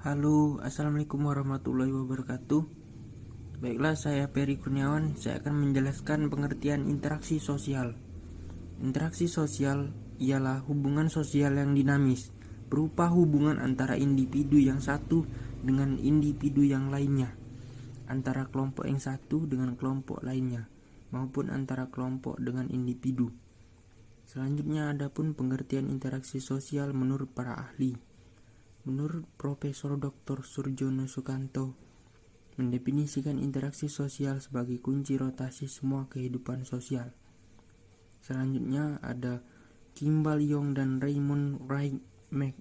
Halo, assalamualaikum warahmatullahi wabarakatuh. Baiklah, saya Peri Kurniawan. Saya akan menjelaskan pengertian interaksi sosial. Interaksi sosial ialah hubungan sosial yang dinamis, berupa hubungan antara individu yang satu dengan individu yang lainnya, antara kelompok yang satu dengan kelompok lainnya, maupun antara kelompok dengan individu. Selanjutnya, adapun pengertian interaksi sosial menurut para ahli. Menurut Profesor Dr. Surjono Sukanto, mendefinisikan interaksi sosial sebagai kunci rotasi semua kehidupan sosial. Selanjutnya ada Kimball Young dan Raymond Wright Mac.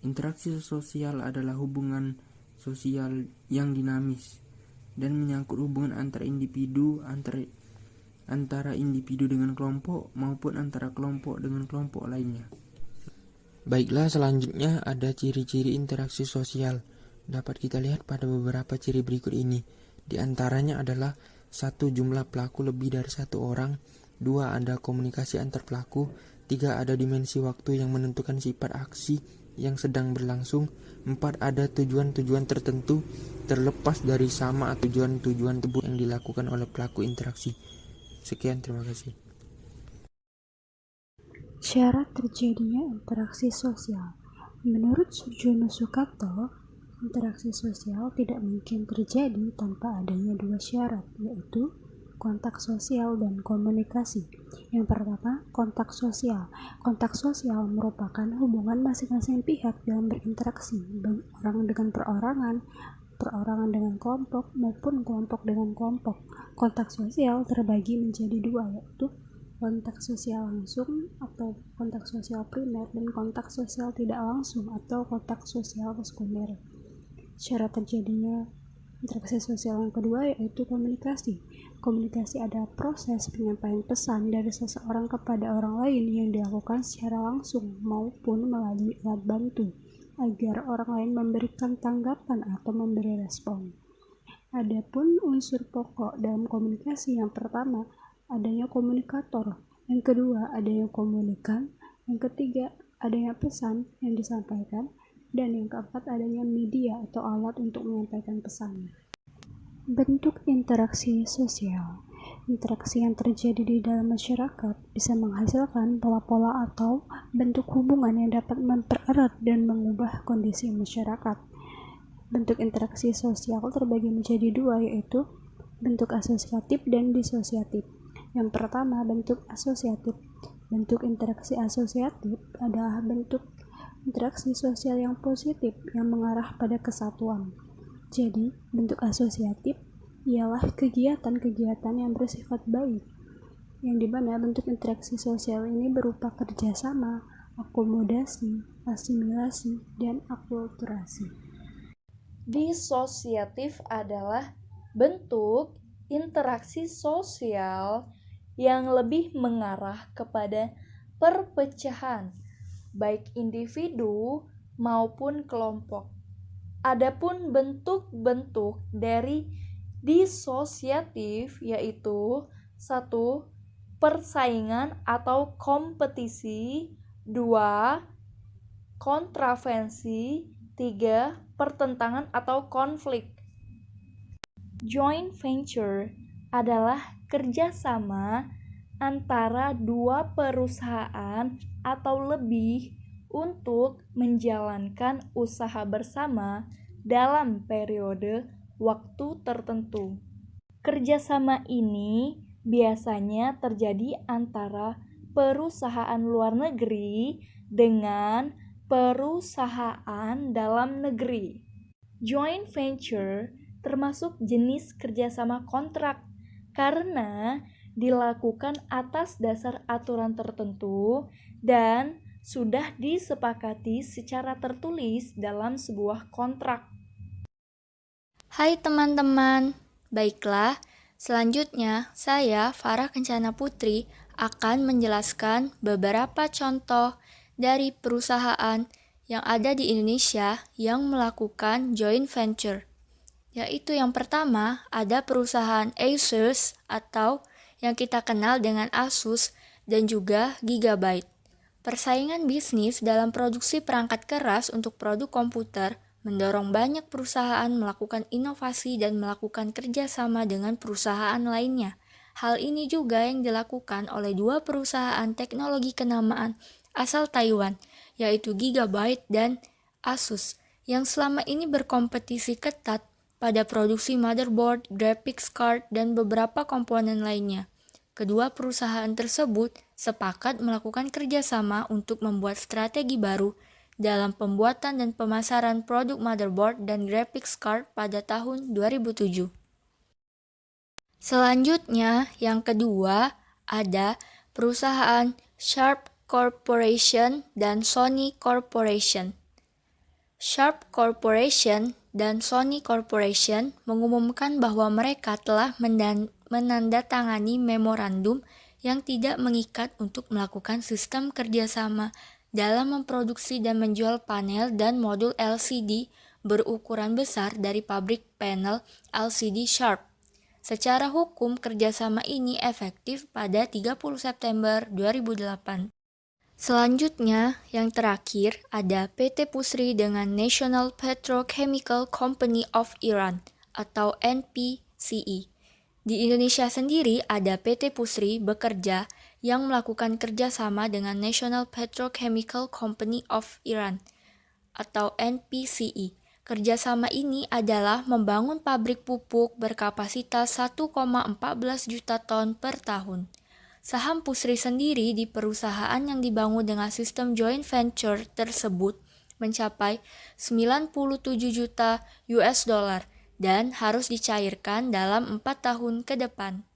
Interaksi sosial adalah hubungan sosial yang dinamis dan menyangkut hubungan antara individu, antara individu dengan kelompok maupun antara kelompok dengan kelompok lainnya. Baiklah, selanjutnya ada ciri-ciri interaksi sosial. Dapat kita lihat pada beberapa ciri berikut ini. Di antaranya adalah 1. Jumlah pelaku lebih dari 1 orang. 2. Ada komunikasi antar pelaku. 3. Ada dimensi waktu yang menentukan sifat aksi yang sedang berlangsung. 4. Ada tujuan-tujuan tertentu terlepas dari sama tujuan-tujuan tersebut yang dilakukan oleh pelaku interaksi. Sekian, terima kasih. Syarat terjadinya interaksi sosial. Menurut Surjono Sukanto, interaksi sosial tidak mungkin terjadi tanpa adanya 2 syarat, yaitu kontak sosial dan komunikasi. Yang pertama, kontak sosial. Kontak sosial merupakan hubungan masing-masing pihak dalam berinteraksi, baik orang dengan perorangan dengan kelompok, maupun kelompok dengan kelompok. Kontak sosial terbagi menjadi 2, yaitu kontak sosial langsung atau kontak sosial primer dan kontak sosial tidak langsung atau kontak sosial sekunder. Syarat terjadinya interaksi sosial yang kedua yaitu komunikasi. Komunikasi adalah proses penyampaian pesan dari seseorang kepada orang lain yang dilakukan secara langsung maupun melalui alat bantu agar orang lain memberikan tanggapan atau memberi respon. Adapun unsur pokok dalam komunikasi, yang pertama adanya komunikator, yang kedua adanya komunikan, yang ketiga adanya pesan yang disampaikan, dan yang keempat adanya media atau alat untuk menyampaikan pesan. Bentuk interaksi sosial. Interaksi yang terjadi di dalam masyarakat bisa menghasilkan pola-pola atau bentuk hubungan yang dapat mempererat dan mengubah kondisi masyarakat. Bentuk interaksi sosial terbagi menjadi 2, yaitu bentuk asosiatif dan disosiatif. Yang pertama, bentuk asosiatif. Bentuk interaksi asosiatif adalah bentuk interaksi sosial yang positif yang mengarah pada kesatuan. Jadi, bentuk asosiatif ialah kegiatan-kegiatan yang bersifat baik, yang dimana bentuk interaksi sosial ini berupa kerjasama, akomodasi, asimilasi, dan akulturasi. Disosiatif adalah bentuk interaksi sosial yang lebih mengarah kepada perpecahan, baik individu maupun kelompok. Adapun bentuk-bentuk dari disosiatif yaitu 1. Persaingan atau kompetisi, 2. Kontravensi, 3. Pertentangan atau konflik. Joint venture adalah kerjasama antara 2 perusahaan atau lebih untuk menjalankan usaha bersama dalam periode waktu tertentu. Kerjasama ini biasanya terjadi antara perusahaan luar negeri dengan perusahaan dalam negeri. Joint venture termasuk jenis kerjasama kontrak karena dilakukan atas dasar aturan tertentu dan sudah disepakati secara tertulis dalam sebuah kontrak. Hai teman-teman, baiklah, selanjutnya saya Farah Kencana Putri akan menjelaskan beberapa contoh dari perusahaan yang ada di Indonesia yang melakukan joint venture. Yaitu yang pertama ada perusahaan Asus atau yang kita kenal dengan Asus dan juga Gigabyte. Persaingan bisnis dalam produksi perangkat keras untuk produk komputer mendorong banyak perusahaan melakukan inovasi dan melakukan kerjasama dengan perusahaan lainnya. Hal ini juga yang dilakukan oleh dua perusahaan teknologi kenamaan asal Taiwan, yaitu Gigabyte dan Asus, yang selama ini berkompetisi ketat pada produksi motherboard, graphics card, dan beberapa komponen lainnya. Kedua perusahaan tersebut sepakat melakukan kerjasama untuk membuat strategi baru dalam pembuatan dan pemasaran produk motherboard dan graphics card pada tahun 2007. Selanjutnya, yang kedua ada perusahaan Sharp Corporation dan Sony Corporation. Sharp Corporation dan Sony Corporation mengumumkan bahwa mereka telah menandatangani memorandum yang tidak mengikat untuk melakukan sistem kerjasama dalam memproduksi dan menjual panel dan modul LCD berukuran besar dari pabrik panel LCD Sharp. Secara hukum, kerjasama ini efektif pada 30 September 2008. Selanjutnya, yang terakhir ada PT Pusri dengan National Petrochemical Company of Iran atau NPCE. Di Indonesia sendiri ada PT Pusri bekerja yang melakukan kerjasama dengan National Petrochemical Company of Iran atau NPCE. Kerjasama ini adalah membangun pabrik pupuk berkapasitas 1,14 juta ton per tahun. Saham Pusri sendiri di perusahaan yang dibangun dengan sistem joint venture tersebut mencapai 97 juta US dollar dan harus dicairkan dalam 4 tahun ke depan.